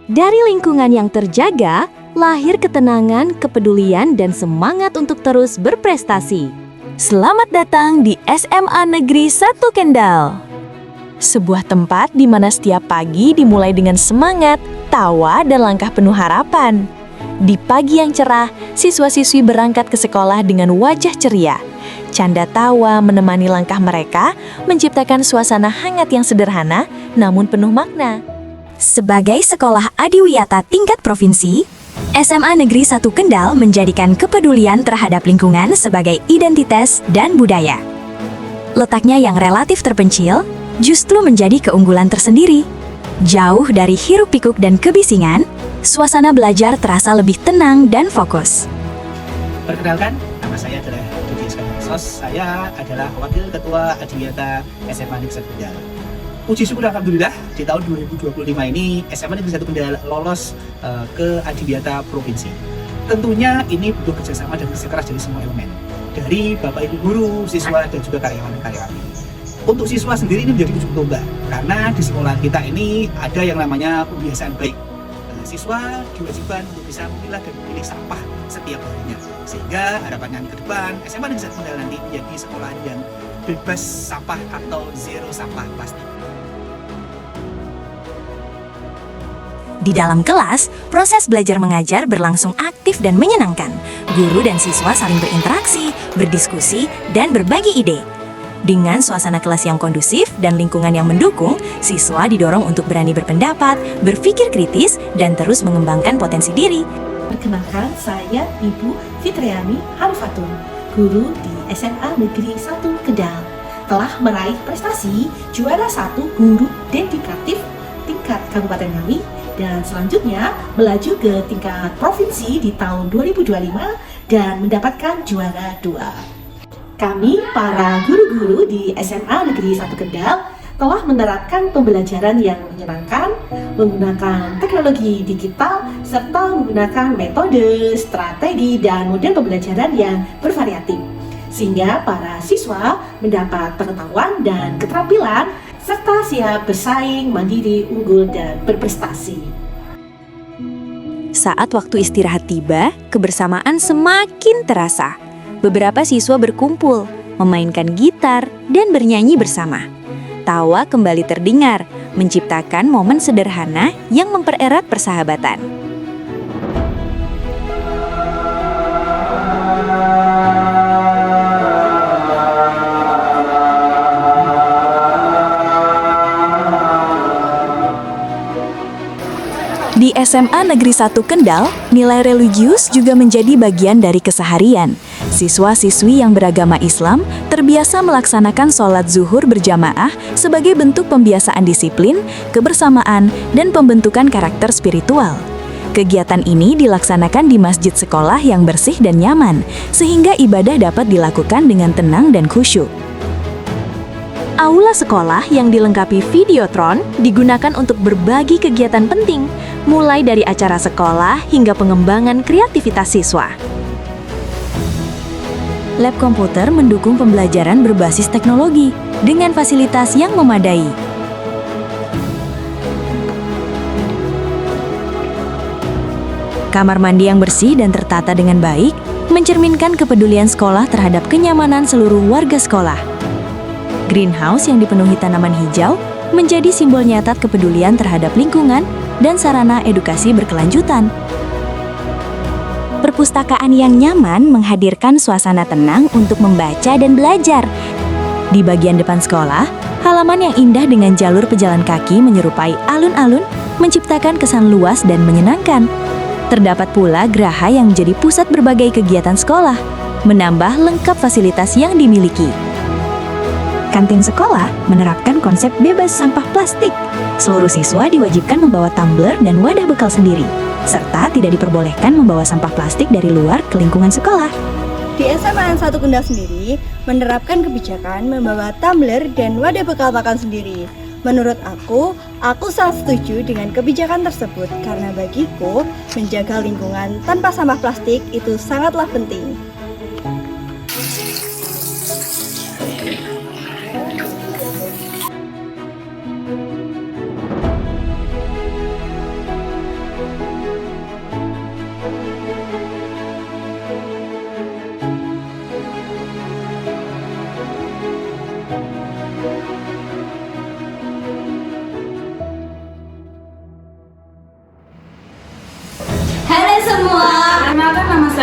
Dari lingkungan yang terjaga, lahir ketenangan, kepedulian, dan semangat untuk terus berprestasi. Selamat datang di SMA Negeri 1 Kendal. Sebuah tempat di mana setiap pagi dimulai dengan semangat, tawa, dan langkah penuh harapan. Di pagi yang cerah, siswa-siswi berangkat ke sekolah dengan wajah ceria. Canda tawa menemani langkah mereka, menciptakan suasana hangat yang sederhana, namun penuh makna. Sebagai sekolah adiwiyata tingkat provinsi, SMA Negeri 1 Kendal menjadikan kepedulian terhadap lingkungan sebagai identitas dan budaya. Letaknya yang relatif terpencil, justru menjadi keunggulan tersendiri. Jauh dari hiruk-pikuk dan kebisingan, suasana belajar terasa lebih tenang dan fokus. Perkenalkan, nama saya adalah Dudi Sos. Saya adalah Wakil Ketua Adiwiyata SMA Negeri 1 Kendal. Puji syukur alhamdulillah di tahun 2025 ini SMA Negeri 1 Kendal lolos ke Adiwiyata Provinsi. Tentunya ini butuh kerjasama dan kerja keras dari semua elemen, dari Bapak Ibu guru, siswa, dan juga karyawan-karyawan. Untuk siswa sendiri ini menjadi ujung tombak, karena di sekolah kita ini ada yang namanya pembiasaan baik. Siswa diwajibkan untuk bisa memilah dan memilih sampah setiap harinya, sehingga harapannya ke depan SMA Negeri 1 Kendal nanti menjadi sekolah yang bebas sampah atau zero sampah plastik. Di dalam kelas, proses belajar mengajar berlangsung aktif dan menyenangkan. Guru dan siswa saling berinteraksi, berdiskusi, dan berbagi ide. Dengan suasana kelas yang kondusif dan lingkungan yang mendukung, siswa didorong untuk berani berpendapat, berpikir kritis, dan terus mengembangkan potensi diri. Perkenalkan, saya Ibu Fitriani Harifatun, guru di SMA Negeri 1 Kendal. Telah meraih prestasi juara 1 guru dedikatif tingkat Kabupaten Ngawi, dan selanjutnya melaju ke tingkat provinsi di tahun 2025 dan mendapatkan juara 2. Kami, para guru-guru di SMA Negeri 1 Kendal, telah menerapkan pembelajaran yang menyenangkan, menggunakan teknologi digital, serta menggunakan metode, strategi, dan model pembelajaran yang bervariatif. Sehingga para siswa mendapat pengetahuan dan keterampilan, serta siap bersaing, mandiri, unggul, dan berprestasi. Saat waktu istirahat tiba, kebersamaan semakin terasa. Beberapa siswa berkumpul, memainkan gitar, dan bernyanyi bersama. Tawa kembali terdengar, menciptakan momen sederhana yang mempererat persahabatan. Di SMA Negeri 1 Kendal, nilai religius juga menjadi bagian dari keseharian. Siswa-siswi yang beragama Islam terbiasa melaksanakan sholat zuhur berjamaah sebagai bentuk pembiasaan disiplin, kebersamaan, dan pembentukan karakter spiritual. Kegiatan ini dilaksanakan di masjid sekolah yang bersih dan nyaman, sehingga ibadah dapat dilakukan dengan tenang dan khusyuk. Aula sekolah yang dilengkapi videotron digunakan untuk berbagi kegiatan penting, mulai dari acara sekolah hingga pengembangan kreativitas siswa. Lab komputer mendukung pembelajaran berbasis teknologi dengan fasilitas yang memadai. Kamar mandi yang bersih dan tertata dengan baik mencerminkan kepedulian sekolah terhadap kenyamanan seluruh warga sekolah. Greenhouse yang dipenuhi tanaman hijau menjadi simbol nyata kepedulian terhadap lingkungan dan sarana edukasi berkelanjutan. Perpustakaan yang nyaman menghadirkan suasana tenang untuk membaca dan belajar. Di bagian depan sekolah, halaman yang indah dengan jalur pejalan kaki menyerupai alun-alun menciptakan kesan luas dan menyenangkan. Terdapat pula geraha yang menjadi pusat berbagai kegiatan sekolah, menambah lengkap fasilitas yang dimiliki. Kantin sekolah menerapkan konsep bebas sampah plastik. Seluruh siswa diwajibkan membawa tumbler dan wadah bekal sendiri, serta tidak diperbolehkan membawa sampah plastik dari luar ke lingkungan sekolah. Di SMA 1 Kendal sendiri menerapkan kebijakan membawa tumbler dan wadah bekal makan sendiri. Menurut aku sangat setuju dengan kebijakan tersebut karena bagiku menjaga lingkungan tanpa sampah plastik itu sangatlah penting.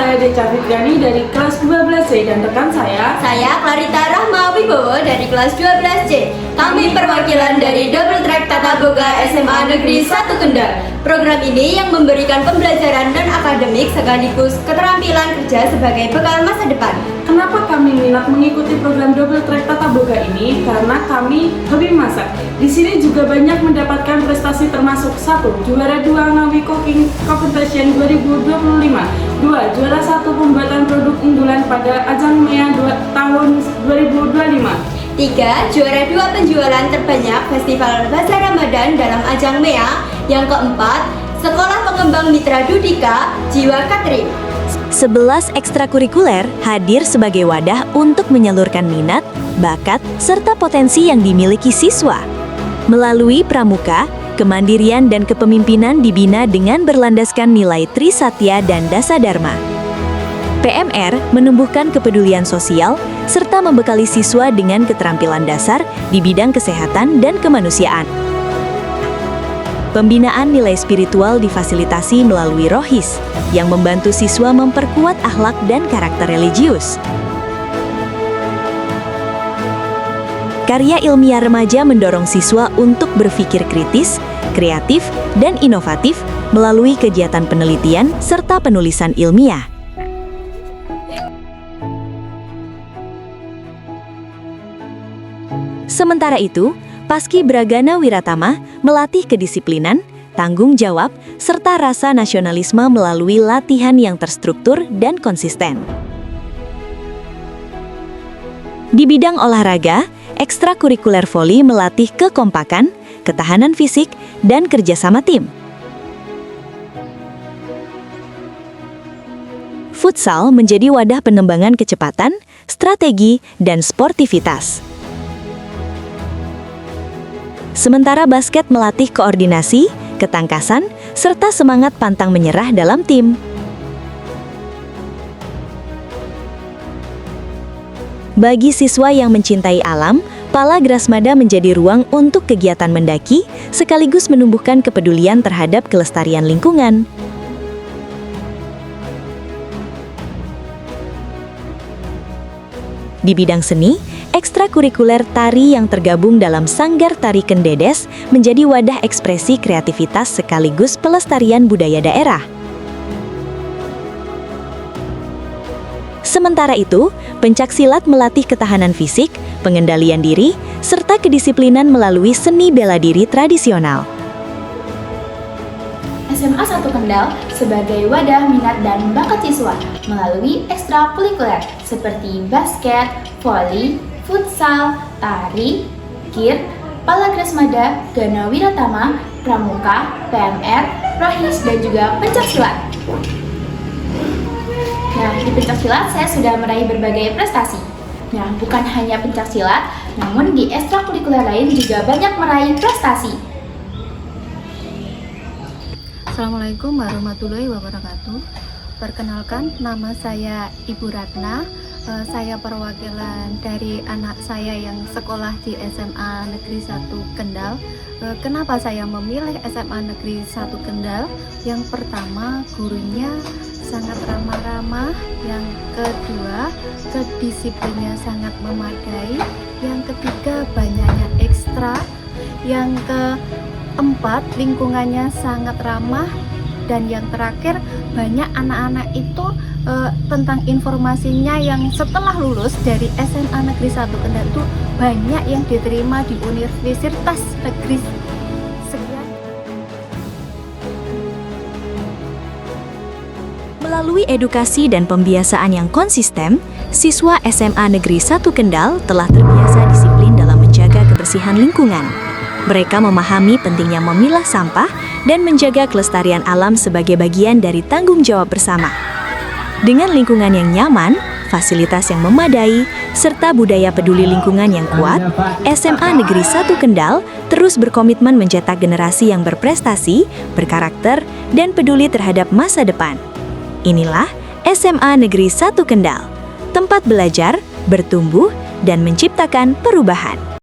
saya Deca Fitriani dari kelas 12C dan rekan saya Clarita Rahma Wibowo dari kelas 12C. Kami perwakilan dari Double Track Tata Boga SMA Negeri 1 Kendal. Program ini yang memberikan pembelajaran dan akademik sekaligus keterampilan kerja sebagai bekal masa depan. Kenapa kami minat mengikuti program Double Track Tata Boga ini? Karena kami hobi masak. Di sini juga banyak mendapatkan prestasi termasuk 1. Juara 2 Ngawi Cooking Competition 2025. 2. Juara 1 pembuatan produk unggulan pada ajang MEA tahun 2025. 3. Juara 2 penjualan terbanyak Festival Bazar Ramadan dalam ajang MEA. Yang keempat, Sekolah Pengembang Mitra Dudika Jiwa Catering. 11 ekstrakurikuler hadir sebagai wadah untuk menyalurkan minat, bakat, serta potensi yang dimiliki siswa. Melalui pramuka, kemandirian dan kepemimpinan dibina dengan berlandaskan nilai Trisatya dan Dasadharma. PMR menumbuhkan kepedulian sosial serta membekali siswa dengan keterampilan dasar di bidang kesehatan dan kemanusiaan. Pembinaan nilai spiritual difasilitasi melalui Rohis yang membantu siswa memperkuat akhlak dan karakter religius. Karya ilmiah remaja mendorong siswa untuk berpikir kritis, kreatif, dan inovatif melalui kegiatan penelitian serta penulisan ilmiah. Sementara itu, Paskibragana Wiratama melatih kedisiplinan, tanggung jawab, serta rasa nasionalisme melalui latihan yang terstruktur dan konsisten. Di bidang olahraga, ekstrakurikuler voli melatih kekompakan, ketahanan fisik, dan kerjasama tim. Futsal menjadi wadah pengembangan kecepatan, strategi, dan sportivitas. Sementara basket melatih koordinasi, ketangkasan, serta semangat pantang menyerah dalam tim. Bagi siswa yang mencintai alam, Pala Grasmada menjadi ruang untuk kegiatan mendaki, sekaligus menumbuhkan kepedulian terhadap kelestarian lingkungan. Di bidang seni, ekstrakurikuler tari yang tergabung dalam Sanggar Tari Kendedes menjadi wadah ekspresi kreativitas sekaligus pelestarian budaya daerah. Sementara itu, pencaksilat melatih ketahanan fisik, pengendalian diri, serta kedisiplinan melalui seni bela diri tradisional. SMA 1 Kendal sebagai wadah minat dan bakat siswa melalui ekstrakurikuler seperti basket, voli, futsal, tari, kir, Pala Grasmada, Gana Wiratama, Pramuka, PMR, Rohis, dan juga pencaksilat. Nah, di pencaksilat saya sudah meraih berbagai prestasi. Nah, bukan hanya pencaksilat, namun di ekstrakurikuler lain juga banyak meraih prestasi. Assalamualaikum warahmatullahi wabarakatuh. Perkenalkan, nama saya Ibu Ratna. Saya perwakilan dari anak saya yang sekolah di SMA Negeri 1 Kendal. Kenapa saya memilih SMA Negeri 1 Kendal? Yang pertama, gurunya sangat ramah-ramah. Yang kedua, kedisiplinnya sangat memadai. Yang ketiga, banyaknya ekstra. Yang keempat, lingkungannya sangat ramah. Dan yang terakhir, banyak anak-anak itu tentang informasinya yang setelah lulus dari SMA Negeri 1 Kendal itu banyak yang diterima di Universitas Negeri sekian. Melalui edukasi dan pembiasaan yang konsisten, siswa SMA Negeri 1 Kendal telah terbiasa disiplin dalam menjaga kebersihan lingkungan. Mereka memahami pentingnya memilah sampah dan menjaga kelestarian alam sebagai bagian dari tanggung jawab bersama. Dengan lingkungan yang nyaman, fasilitas yang memadai, serta budaya peduli lingkungan yang kuat, SMA Negeri 1 Kendal terus berkomitmen mencetak generasi yang berprestasi, berkarakter, dan peduli terhadap masa depan. Inilah SMA Negeri 1 Kendal, tempat belajar, bertumbuh, dan menciptakan perubahan.